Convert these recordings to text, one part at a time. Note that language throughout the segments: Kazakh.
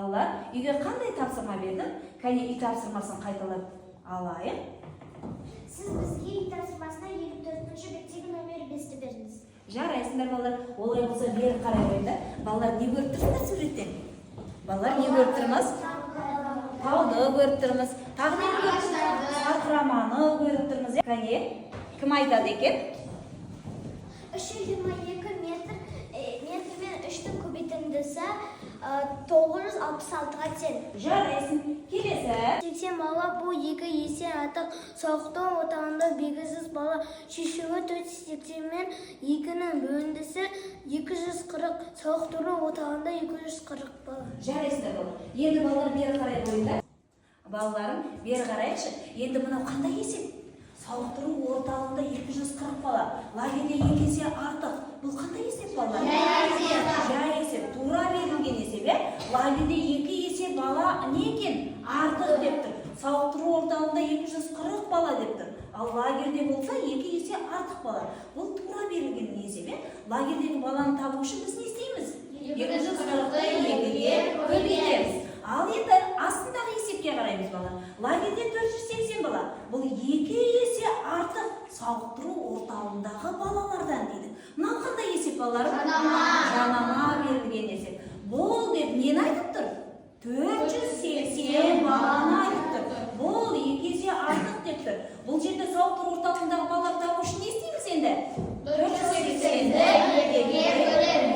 Балалар, үйге қандай тапсырма бердім? Кәне үй тапсырмасын қайталап алайын. Сіз бізге үй тапсырмасына 24-ші беттегі номер 5-ті беріңіз. Жарайсыңдар балалар. Олай болса бері қарай қойыңдар. Балалар не көріп тұрсыңдар суреттен? Балалар не көріп тұрмыз? Тауды көріп тұрмыз. Тағы не көріп тұрмыз? Сарқыраманы көріп тұрмыз. Кәне, кім айтады екен? 322 метрмен 3-тің көбейтіндісі 966-ға тең. Жарайсың. Келесі. 80 бала бұл 2 есе артық. Сауықтың отағында белгісіз бала. Шешуі 480 мен 2-нің бөліндісі 240. Сауықтың отағында 240 бала. Жарайсыңдар балалар. Енді балалар бері қарай қойыңдар. Балаларым бері қарайықшы. Енді мынау қандай есеп? Сауықтыру орталығында 240 бала. Лагерде 2 есе артық. Бұл қандай есеп балалар? Жай есеп. Тура берілген есеп. Лагерде 2 есе бала не екен? Артық деп тұр. Сауықтыру орталығында 240 бала деп тұр. Ал лагерде болса 2 есе артық бала. Бұл тура берілген есеп. Лагердегі баланы табу үшін біз не істейміз? 240-ты 2-ге бөлеміз. Ал енді астындағы есепке қараймыз бала. Лагерде 480 бала. Бұл 2 есе артық сауықтыру орталығындағы балалардан дейді. Мынау қандай есеп балалар? Жанама берілген есеп. Бұл деп нені айтып тұр? 480 баланы айтып тұр. Бұл 2 есе артық деп тұр. Бұл жерде сауықтыру орталығындағы балалар табу үшін не істейміз енді? 480-ді 2-ге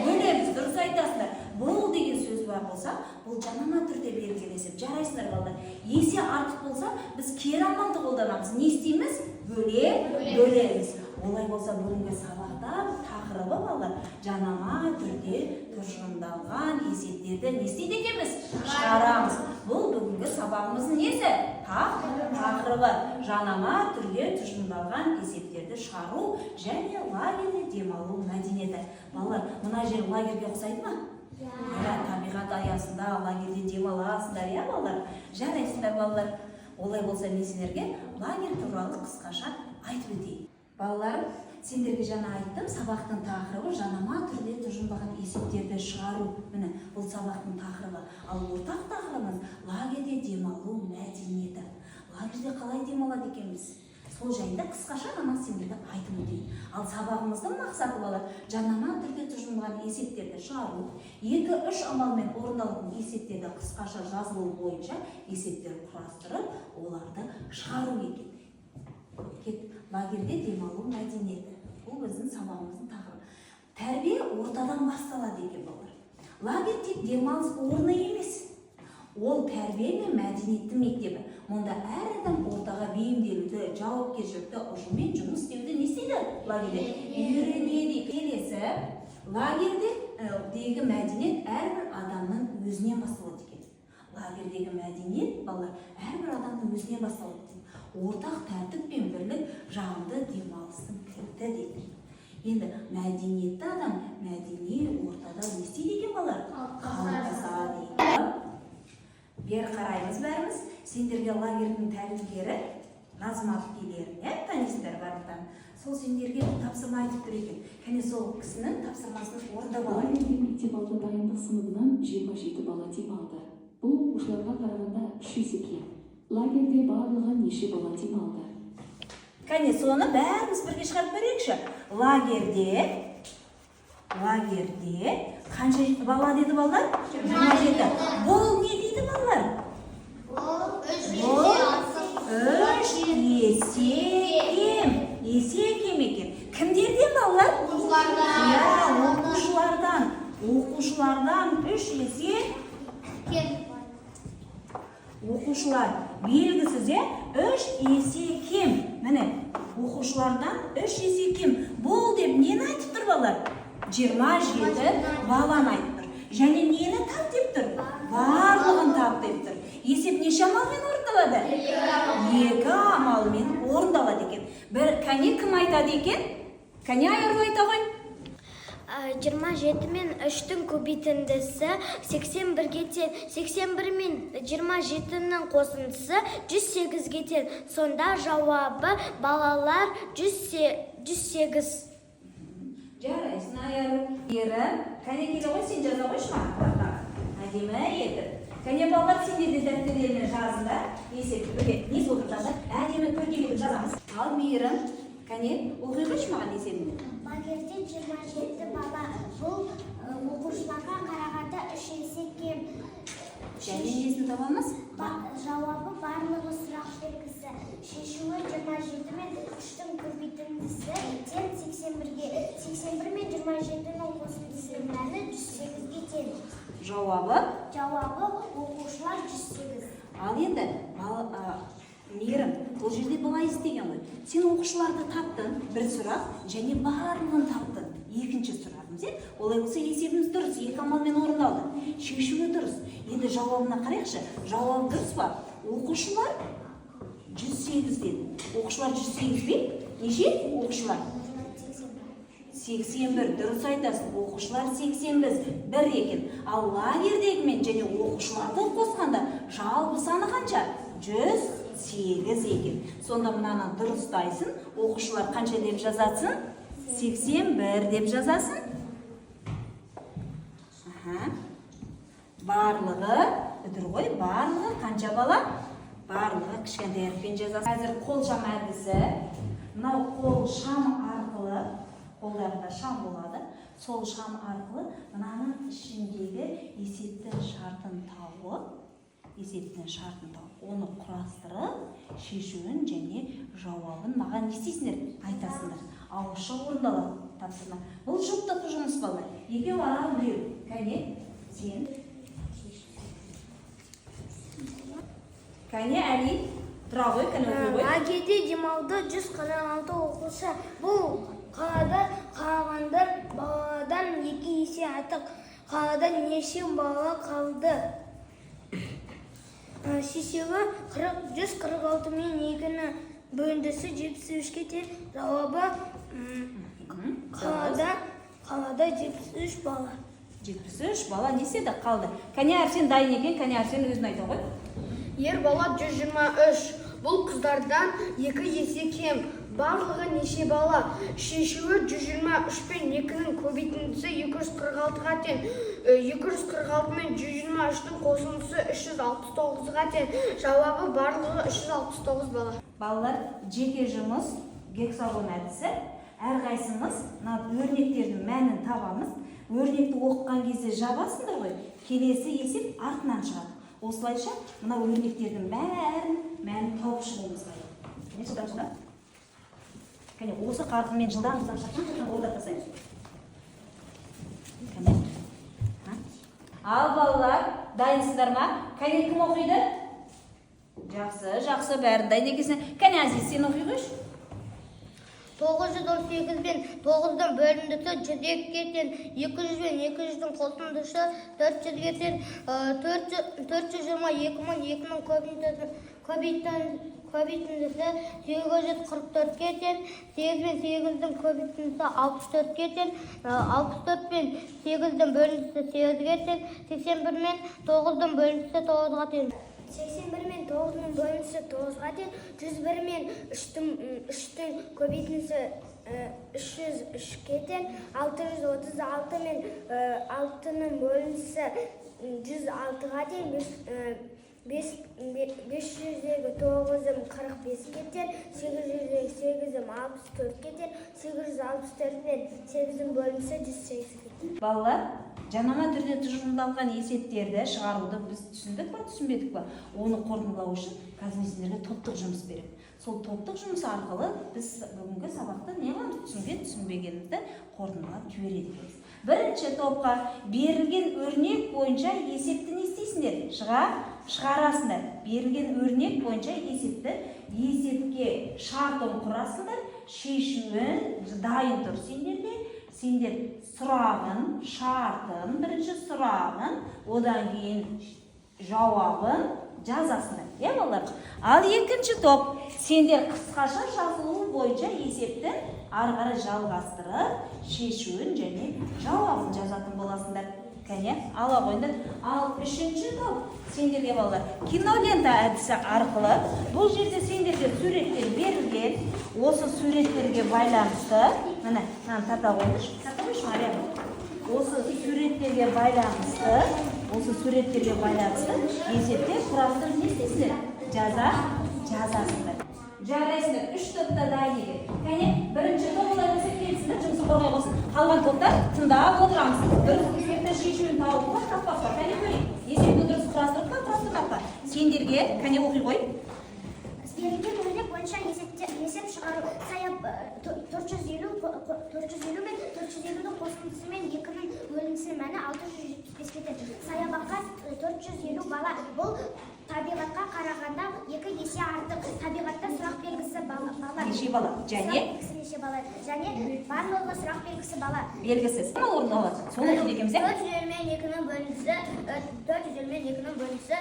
бөлеміз. Дұрыс айтасыңдар. Бұл деген сөз бар болса, бұл жанама түрде берілген есеп. Жарайсыңдар балалар. Есе артық болса, біз кері амалды қолданамыз. Не істейміз? Бөлеміз. Олай болса, бүгінгі сабақта тақырыбы балалар жанама түрде тұжырымдалған есептерді не істейді екенбіз? Шығарамыз. Бұл бүгінгі сабағымыздың несі? Тақырыбы жанама түрде тұжырымдалған есептерді шығару және лагерде демалу мәдениеті. Балалар, мына жер лагерге ұқсайды ма? Табиғат аясында лагерде демаласыңдар, балалар. Жарайсыңдар балалар. Олай болса мен сендерге лагерь туралы қысқаша айтып өтейін. Балаларым, сендерге жаңа айттым, сабақтың тақырыбы жанама түрде тұжырымдалған есептерді шығару. Міне, бұл сабақтың тақырыбы. Ал ортақ тақырыбымыз лагерде демалу мәдениеті. Лагерде қалай демалады екенбіз? Сол жайында қысқаша ғана сендерге айтып өтейін. Ал сабағымыздың мақсаты балалар жанама түрде тұжырымдалған есептерді шығару, 2-3 амалмен орындалатын есептерді қысқаша жазылу бойынша есептер құрастырып, оларды шығару екен. Лагерде демалу мәдениеті. Бұл біздің сабағымыздың тақырыбы. Тәрбие ортадан басталады екен балалар. Лагерь тек демалыс орны емес. Ол тәрбие мен мәдениетті мектебі. Мұнда әр адам ортаға бейімделуді, жауапкершілікті, ұжыммен жұмыс істеуді не істейді? Лагерде үйренеді. Келесі, лагердегі мәдениет әрбір адамның өзінен басталады екен. Лагердегі мәдениет балалар әрбір адамның өзінен басталады екен. Ортақ тәртіп пен бірлік жағымды демалыстың кілті дейді. Енді мәдениетті адам мәдени ортада не істейді екен балалар? Қалыптасады дейді. Бері қараймыз бәріміз. Сендерге лагердің тәлімгері Назым әпкелеріне танисыңдар барлықтан. Сол сендерге тапсырма айтып тұр екен. Кәне сол кісінің тапсырмасын орындап алайық. Лагерьде мектеп алды дайындық сыныбынан 27 бала демалды. Бұл оқушыларға қарағанда 3 есе кем. Лагерьде барлығы неше бала демалды? Кәне соны бәріміз бірге шығарып көрейікші. Лагерьде қанша бала деді балалар? 27. Бұл не дейді балалар? Бұл 3 есе кем. Есе кем екен. Кімдерден балалар? Оқушылардан 3 есе кем. Оқушылар белгісіз 3 есе кем. Міне, оқушылардан 3 есе кем. Бұл деп нені айтып тұр балалар? 27 баланы айтып тұр. Және нені тап деп тұр? Барлығын тап деп тұр. Есеп неше амалмен орындалады? 2 амалмен орындалады екен. Кәне кім айтады екен? Кәне айыру айта ғой. 27 мен 3-тің көбейтіндісі 81-ге тең. 81 мен 27-нің қосындысы 108-ге тең. Сонда жауабы балалар 108. Жарайсың айыру. Кәне келе ғой, сен жаза қойшы ма? әдемі етіп. Кәне балалар, сендер де дәптерлеріне жазыңдар. Есепті бірге не отырып жаздар. Әдемі көркем етіп жазамыз. Ал Мейірім, кәне оқи қойшы маған есебіңді. Лагерьде 27 бала. Бұл оқушыларға қарағанда 3 есе кем. Және несін табамыз? Жауабы барлығы сұрақ белгісі. Шешуі 27 мен 3-тің көбейтіндісі тең 81-ге. 81 мен 27-ның қосындысының мәні 108-ге тең. Жауабы оқушылар 108. Ал енді Мейірім, бұл жерде былай істеген ғой. Сен оқушыларды таптың, бір сұрақ, және барлығын таптың. Екінші сұрағымыз, олай болса есебіміз дұрыс, 2 амалмен орындалды. Шешуі дұрыс. Енді жауабына қарайықшы. Жауабы дұрыс па? Оқушылар 108 деді. Оқушылар 108 бе? Неше? Оқушылар 81. Дұрыс айтасың. Оқушылар 81 бір екен. Ал лагерьдегімен және оқушыларды қосқанда жалпы саны қанша? 108 екен. Сонда мынаны дұрыстайсың. Оқушылар қанша деп жазасың? 81 деп жазасың. Барлығы, үдір ғой, барлығы қанша бала? Барлығы кішкентай әріппен жазасың. Қазір қол шам әдісі. Мынау қол шам арқылы, қолдарында шам болады. Сол шам арқылы мынаның ішіндегі есептің шартын тауып, оны құрастырып, шешуін және жауабын маған не істейсіңдер? Айтасыңдар. Ауызша орындалады тапсырма. Бұл жұптық жұмыс балалар. Екеу ара біреу. Кәне, сен. Кәне, Әли, тұра ғой, кәне оқи ғой. Лагерьде демалды 146 оқушы. Бұл қалада қалғандар баладан 2 есе артық. Қалада неше бала қалды? Шешуі 146 мен 2-ні бөліндісі 73-ге тең. Жауабы қалада 73 бала. 73 бала не істеді? Қалды. Кәне Арсен дайын екен, кәне Арсен өзін айта ғой. Ер бала 123. Бұл қыздардан 2 есе кем. Барлығы неше бала? Шешуі 123 пен 2-нің көбейтіндісі 246-ға тең. 246 мен 123-тің қосындысы 369-ға тең. Жауабы барлығы 369 бала. Балалар, жеке жұмыс, гексагон әдісі. Әрқайсымыз өрнектердің мәнін табамыз. Өрнекті оқыған кезде жабасыңдар ғой. Келесі есеп артынан шығады. Осылайша мына өрнектердің мәнін тауып шығуымыз керек. Не жылдан? Кәне, осы қарқынмен жылдан шаққан орда тасаймыз. Кәне. Ал балалар, дайынсыздар ма? Кәне, кім оқиды? Жақсы, бәрін дайын екесін. Кәне, Азиз, сен оқи қойшы. 918 пен 9-дан бөліндісі 102-ге тең. 200 пен 200-дің қосындысы 400-ге тең. 422 мен 2-нің көбейтіндісі 844-ге тең. 8 мен 8-дің көбейтіндісі 64-ге тең. 64 пен 8-дің бөліндісі 8-ге тең. 81 мен 9-дан бөліндісі 9-ға тең. 81 мен 9-ның бөлінісі 9-ға тең. 101 мен 3-тің көбейтіндісі 303-ге тең. 636 мен 6-ның бөлінісі 106-ға тең. 500-дегі 9-ым 45-ге тең. 800-дегі 8-ым 64-ге тең. 864 мен 8-дің бөлінісі 108-ге тең. Балалар, жанама түрде тұжырымдалған есептерді шығаруды біз түсіндік па, түсінбедік па? Оны қорытындылау үшін қазір сендерге топтық жұмыс береді. Сол топтық жұмыс арқылы біз бүгінгі сабақты не қыламыз? Түсінбегенімізді қорытындылап жібереді екенбіз. Бірінші топқа берілген өрнек бойынша есепті не істейсіңдер? Шығарасыңдар. Берілген өрнек бойынша есепке шартын құрасыңдар, шешуін дайын тұр сендерде. Сендер сұрағын, шартын, бірінші сұрағын, одан кейін жауабын жазасыңдар. Балалар? Ал екінші топ, сендер қысқаша жазылуы бойынша есептің ары қарай жалғастырып, шешуін және жауабын жазатын боласыңдар. Кәне, ала қойыңдар. Ал үшінші топ, сендерге балалар, кинолента әдісі арқылы, бұл жерде сендерге суреттер берілген, осы суреттерге байланысты, міне, тарта қойыңдар. Тарта қойшы, Мария. осы суреттерге байланысты есепте құрастырып не істейсіздер? Жазасыңдар. Жарайсыңдар. 3 топта дайын екен. Кәне, бірінші топ олай болса келсіңдер, жұмысы қорғай болсын. Қалған топтар тыңдап отырамыз. Дұрыс есепті шешуін тауып таппақ бар. Кәне көрейік. Есепті дұрыс құрастырып па? Сендерге, кәне оқи қой. Берілген өрнек бойынша есеп шығару. Сая 450 мен 450-дің қосындысымен 2-ның бөлінісінің мәні 675 кетеді. Саябаққа 450 бала. Бұл табиғатқа қарағанда 2 есе артық. Табиғатта сұрақ белгісі бала. Неше бала? Және барлығы сұрақ белгісі бала. Белгісіз. Орын алады. Соны өтінекеміз, 450 мен 2-ның бөлінісі.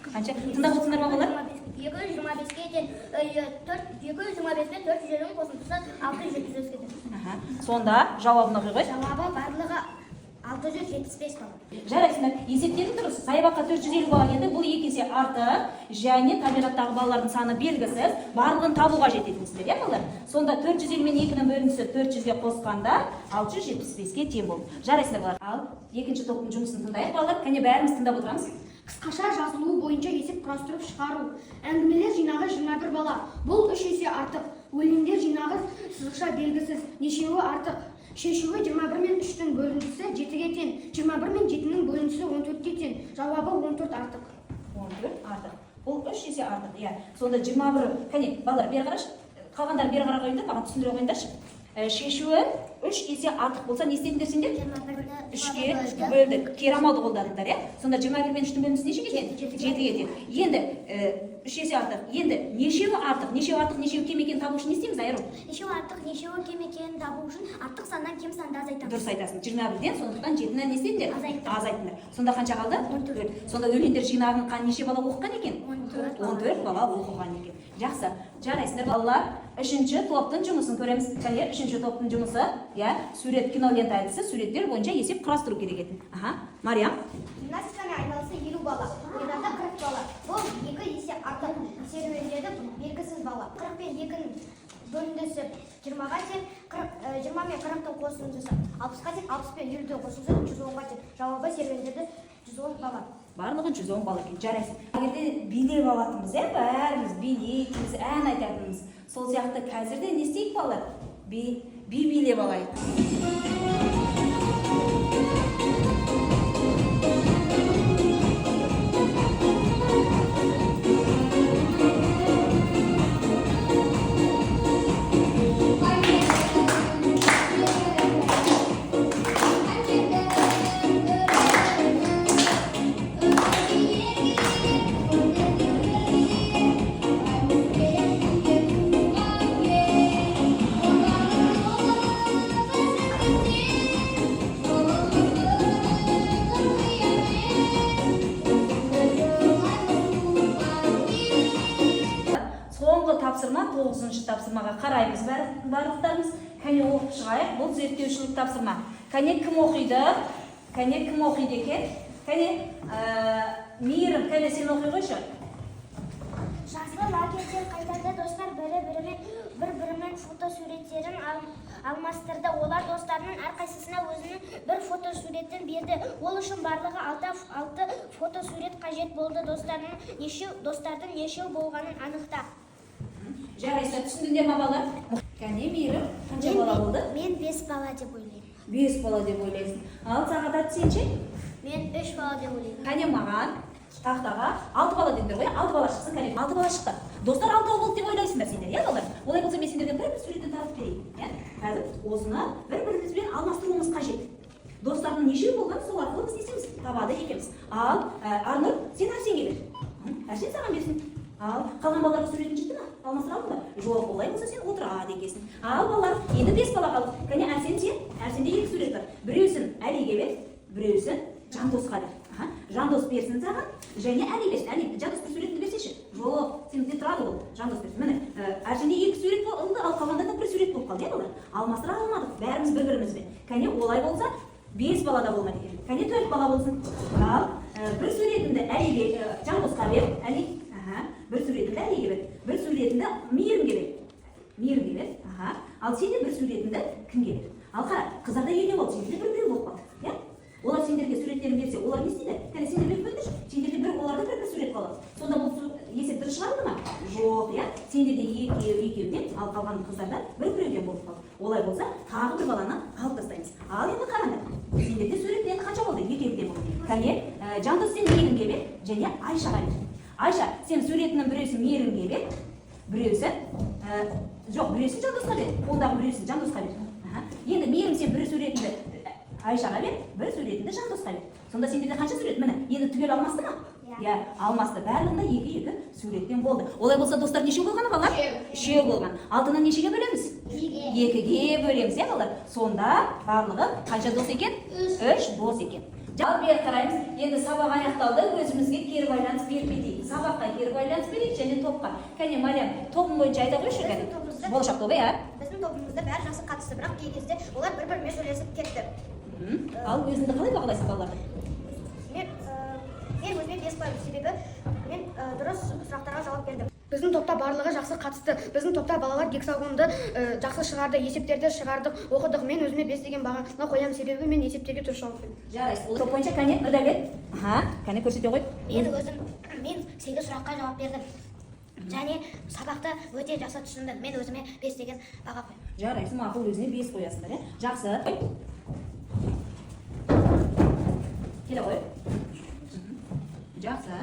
Қанша? Тыңдап отырсыңдар ма балалар? 225-ке тең 225 мен 450-ның қосындысы 675 кетеді. Сонда жауабын оқи қой. Жауабы барлығы 675 бала. Жарайсыңдар. Есептері дұрыс. Саябаққа 450 бала келді. Бұл 2 есе артық. Және табиғаттағы балалардың саны белгісіз. Барлығын табуға жететінсіздер, иә балалар? Сонда 450 мен 2-ның бөлінісі 400-ге қосқанда 675-ке тең болды. Жарайсыңдар балалар. Ал екінші топтың жұмысын тыңдайық балалар. Кәне бәріміз тыңдап отырамыз. Қысқаша жазылуы бойынша есеп құрастырып шығару. Әңгімелер жинағы 21 бала. Бұл 3 есе артық. Өлеңдер жинағы сызықша белгісіз. Нешеуі артық. Шешуі 21 мен 3-дің бөлінісі 7-ге тең. 21 мен 7-ның бөлінісі 14-ге тең. Жауабы 14 артық. 14 артық. Бұл 3 есе артық. Иә. Сонда 21. Кәне, балалар, бері қарашы. Қалғандарын бері қарай қойыңдар, маған түсіндіре қойыңдаршы. Шешуі 3 есе артық болса, не істедіңдер сендер? 3-ге бөлдік. Кері амалды қолдадыңдар, иә? Сонда 21 мен 3-дің бөлінісі нешеге тең? 7-ге тең. Енді 3 есе артық. Енді нешеуі артық, нешеуі кем екенін табу үшін не істейміз, айыру? Нешеуі артық, нешеуі кем екенін табу үшін артық саннан кем санды азайтамыз. Дұрыс айтасың. 21-ден сондықтан 7-ні не істедіңдер? Азайттыңдар. Сонда қанша қалды? 14. Сонда өлеңдер жинағын неше бала оқыған екен? 14 бала оқыған екен. Жақсы. Жарайсыңдар балалар. 3-ші топтың жұмысын көреміз. Кәне, 3-ші топтың жұмысы, иә, сурет кинолента әдісі, суреттер бойынша есеп құрастыру керек еді. Мариям. Гимнастикамен айналысы 50 бала. Ойнада 40 бала. Бұл 2 есе артық. Серуендеді белгісіз бала. 40 пен 2-ның бөліндісі 20-ға тең. 20 мен 40-ның қосындысы 60-ға тең. 60 пен 50-дің қосындысы 110-ға тең. Жауабы серуендеді 110 бала. Барлығы 110 бала екен. Жарайсың. Егерде билеп алатынбыз, бәріміз билейтінбіз, ән айтатынбыз. Сол сияқты қазірде не істейік балалар? Билеп алайық. Тапсырма 9-шы тапсырмаға қараймыз барлықтарымыз. Кәне оқып шығайық. Бұл зерттеушілік тапсырма. Кәне кім оқиды? Екен? Кәне Мейірім, кәне сен оқи қойшы. Жазғы лагерьден қайтарда достар бір-бірімен фотосуреттерін алмастырды. Олар достарының әрқайсысына өзінің бір фотосуретін берді. Ол үшін барлығы 6 фотосурет қажет болды. Достардың нешеу болғанын анықта. Жарайсыздар, түсіндіңдер ме балалар? Кәне Мейірім, қанша бала болды? Мен 5 бала деп ойлаймын. 5 бала деп ойлайсың. Ал Сағадат сен ше? Мен 3 бала деп ойлаймын. Кәне маған тақтаға 6 бала дедіңдер ғой, 6 бала шықсын, кәне 6 бала шықты. Достар 6 болды деп ойлайсыңдар сендер, иә балалар? Олай болса мен сендерден бір суретін таратып берейін. Қазір осыны бір-бірімізбен алмастыруымыз қажет. Достардың нешеу болған, сол арқылы біз не істейміз? Табады екенбіз. Ал Арнұр, сен Әрсенге бер. Әрсен саған берсін. Ал қалған балаларға суретін жетті ме? Алмастыра алдың ба? Жоқ, олай болса сен отырады екенсің. Ал балалар, енді 5 бала қалды. Кәне Әрсенде 2 сурет бар. Біреусін Әлиге бер, біреусін Жандосқа бер. Жандос берсін саған, және Әли берсін. Әли, Жандос бір суретті берсеші. Жоқ, сенде тұрады ол. Жандос берсін. Міне, Әрсенде 2 сурет болды, ал қалғанда да 1 сурет болып қалды, балалар. Алмастыра алмадық, бәріміз бір-бірімізбен. Кәне олай болса 5 бала да болмайды екен. Кәне 4 бала болсын. Ал бір суретімді Әлиге, Жандосқа бер. Әли, бір суретімді Әлиге бер. Бір суретімді Мейірімге бер. Ал сен де бір суретімді кімге бер? Ал қара, қыздарда екеу болды, сендерде бір болып қалды. Иә? Олар сендерге суреттерін берсе, олар не істейді? Кәне сендер біліп өтіңдерші. Сендерде бір, оларда бір сурет қалады. Сонда бұл есеп дұрыс шығарылды ма? Жоқ, иә? Сендерде екеуден, ал қалған қыздарда біреуден болып қалды. Олай болса, тағы бір баланы алып тастаймыз. Ал енді қараңдар. Сендерде сурет енді қанша болды? Екеуден болды. Кәне, Жандос сен Мейірімге бер, және Айшаға бер. Айша, сен суретінің біреусін Мейірімге бер, біреусін біреусін Жандосқа бер. Қолдағы біреусін Жандосқа бер. Енді Мейірім сен бір суретіңді Айшаға бер, бір суретіңді Жандосқа бер. Сонда сендерде қанша сурет? Міне, енді түгел алмасты ма? Иә, алмасты. Барлығында екі суреттен болды. Олай болса, достар, неше болғаны балалар? Үшеу болған. Алтыны нешеге бөлеміз? Екіге бөлеміз, иә балалар? Сонда барлығы қанша дос екен? Үш дос екен. Ал бері қараймыз. Енді сабақ аяқталды. Өзімізге кері байланыс беріп кетейік. Сабаққа кері байланыс берейік және топқа. Кәне, Мариям, тобын бойынша айта қойшы. Болашақ тобы, иә? Біздің тобымызда бәрі жақсы қатысты, бірақ кей кезде олар бір-бірімен сөйлесіп кетті. Ал өзіңді қалай бағалайсың балалар? Мен өзіме 5 қойдым, себебі мен дұрыс сұрақтарға жауап бердім. Біздің топта барлығы жақсы қатысты. Біздің топта балалар гексагонды жақсы шығарды, есептерді шығардық, оқыдық. Мен өзіме 5 деген бағаны қоямын, себебі мен есептерге дұрыс жауап бердім. Жарайсыз. Топ бойынша кәне, Нұрдәулет. Кәне көрсете ғой. Мен 8 сұраққа жауап бердім. Және сабақты өте жақсы түсіндім. Мен өзіме 5 деген баға қойдым. Жарайсың, мақұл, өзіне 5 қоясыңдар, иә? Жақсы. Келе ғой. Жақсы.